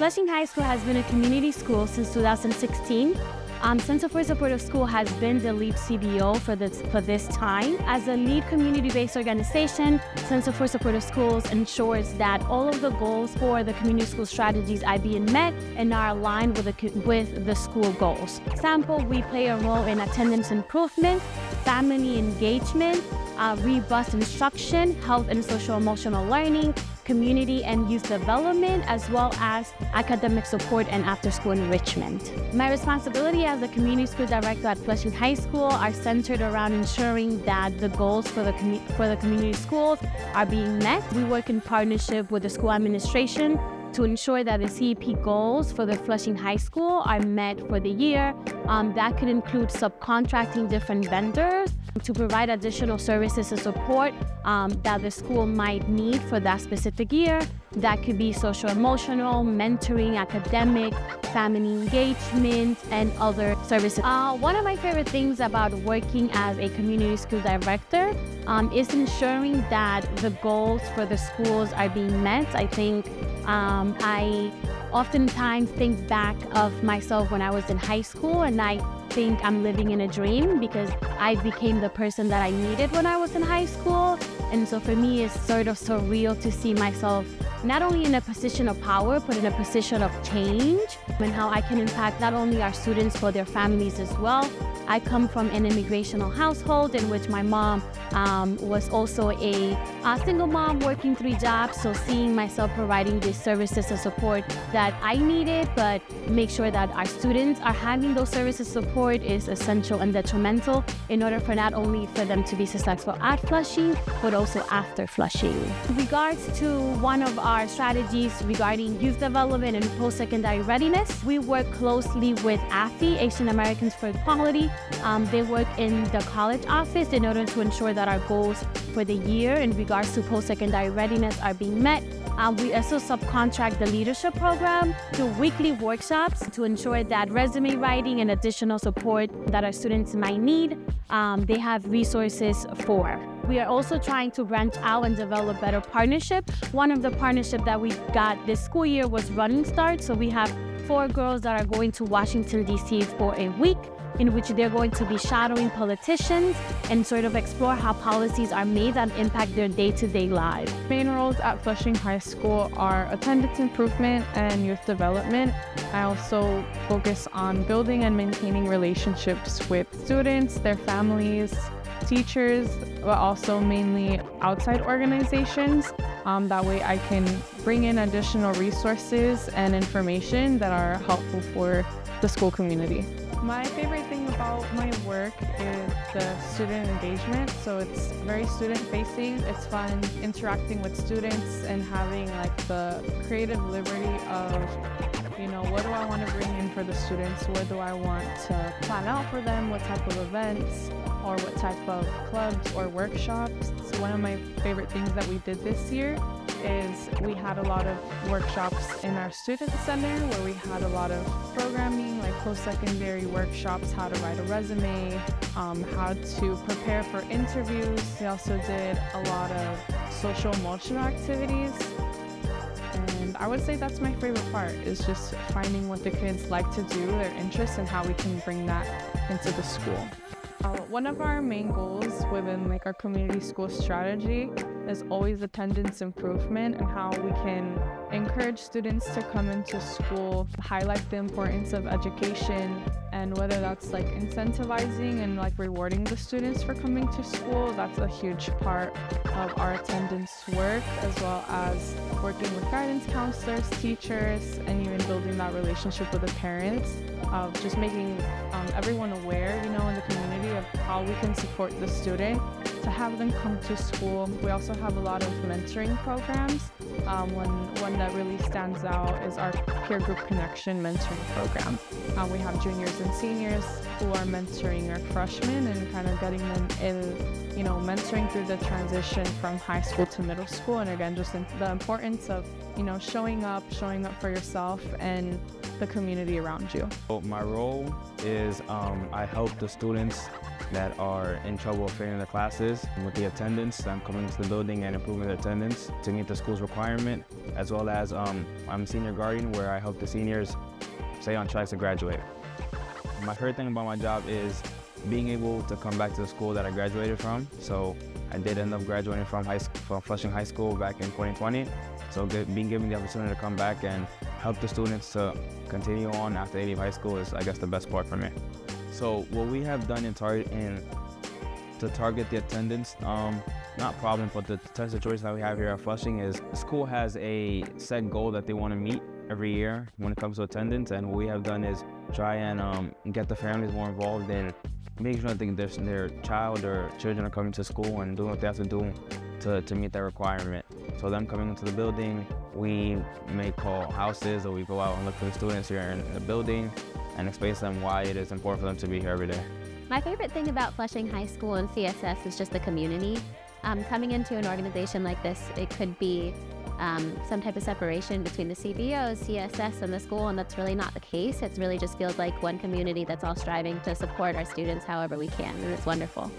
Flushing High School has been a community school since 2016. Center for Supportive School has been the lead CBO for this time. As a lead community-based organization, Center for Supportive Schools ensures that all of the goals for the community school strategies are being met and are aligned with the school goals. For example, we play a role in attendance improvement, family engagement, robust instruction, health and social emotional learning, community and youth development, as well as academic support and after-school enrichment. My responsibility as a community school director at Flushing High School are centered around ensuring that the goals for the community schools are being met. We work in partnership with the school administration to ensure that the CEP goals for the Flushing High School are met for the year. That could include subcontracting different vendors to provide additional services and support that the school might need for that specific year. That could be social emotional, mentoring, academic, family engagement, and other services. One of my favorite things about working as a community school director is ensuring that the goals for the schools are being met. I think I oftentimes think back of myself when I was in high school, and I think I'm living in a dream because I became the person that I needed when I was in high school. And so for me, it's sort of surreal to see myself not only in a position of power, but in a position of change, and how I can impact not only our students, but their families as well. I come from an immigrational household in which my mom was also a single mom working 3 jobs. So seeing myself providing these services and support that I needed, but make sure that our students are having those services support is essential and detrimental in order for not only for them to be successful at Flushing, but also after Flushing. In regards to one of our strategies regarding youth development and post-secondary readiness, we work closely with AFI, Asian Americans for Equality. They work in the college office in order to ensure that our goals for the year in regards to post-secondary readiness are being met. We also subcontract the leadership program to weekly workshops to ensure that resume writing and additional support that our students might need, they have resources for. We are also trying to branch out and develop better partnerships. One of the partnerships that we got this school year was Running Start. So we have 4 girls that are going to Washington, D.C. for a week, in which they're going to be shadowing politicians and sort of explore how policies are made that impact their day-to-day lives. Main roles at Flushing High School are attendance improvement and youth development. I also focus on building and maintaining relationships with students, their families, teachers, but also mainly outside organizations. That way I can bring in additional resources and information that are helpful for the school community. My favorite thing about my work is the student engagement. So it's very student-facing. It's fun interacting with students and having like the creative liberty of, what do I want to bring in for the students? What do I want to plan out for them? What type of events or what type of clubs or workshops? So one of my favorite things that we did this year is we had a lot of workshops in our student center where we had a lot of programming, like post-secondary workshops, how to write a resume, how to prepare for interviews. We also did a lot of social emotional activities. And I would say that's my favorite part, is just finding what the kids like to do, their interests, and how we can bring that into the school. One of our main goals within our community school strategy is always attendance improvement, and how we can encourage students to come into school, highlight the importance of education, and whether that's incentivizing and rewarding the students for coming to school. That's a huge part of our attendance work, as well as working with guidance counselors, teachers, and even building that relationship with the parents, of just making everyone aware, in the community of how we can support the student to have them come to school. We also have a lot of mentoring programs. One that really stands out is our peer group connection mentoring program. We have juniors and seniors who are mentoring our freshmen and kind of getting them in, mentoring through the transition from high school to middle school. And again, just the importance of, showing up for yourself and the community around you. So my role is I help the students that are in trouble failing their classes with the attendance. I'm coming to the building and improving the attendance to meet the school's requirements. environment, as well as I'm a senior guardian where I help the seniors stay on track to graduate. My favorite thing about my job is being able to come back to the school that I graduated from. So I did end up graduating from Flushing High School back in 2020. So being given the opportunity to come back and help the students to continue on after they leave high school is, I guess, the best part for me. So what we have done to target the attendance, not problem, but the situation that we have here at Flushing is the school has a set goal that they want to meet every year when it comes to attendance, and what we have done is try and get the families more involved in making sure that their child or children are coming to school and doing what they have to do to meet that requirement. So them coming into the building, we may call houses or we go out and look for the students here in the building and explain to them why it is important for them to be here every day. My favorite thing about Flushing High School and CSS is just the community. Coming into an organization like this, it could be some type of separation between the CBOs, CSS, and the school, and that's really not the case. It really just feels like one community that's all striving to support our students however we can, and it's wonderful.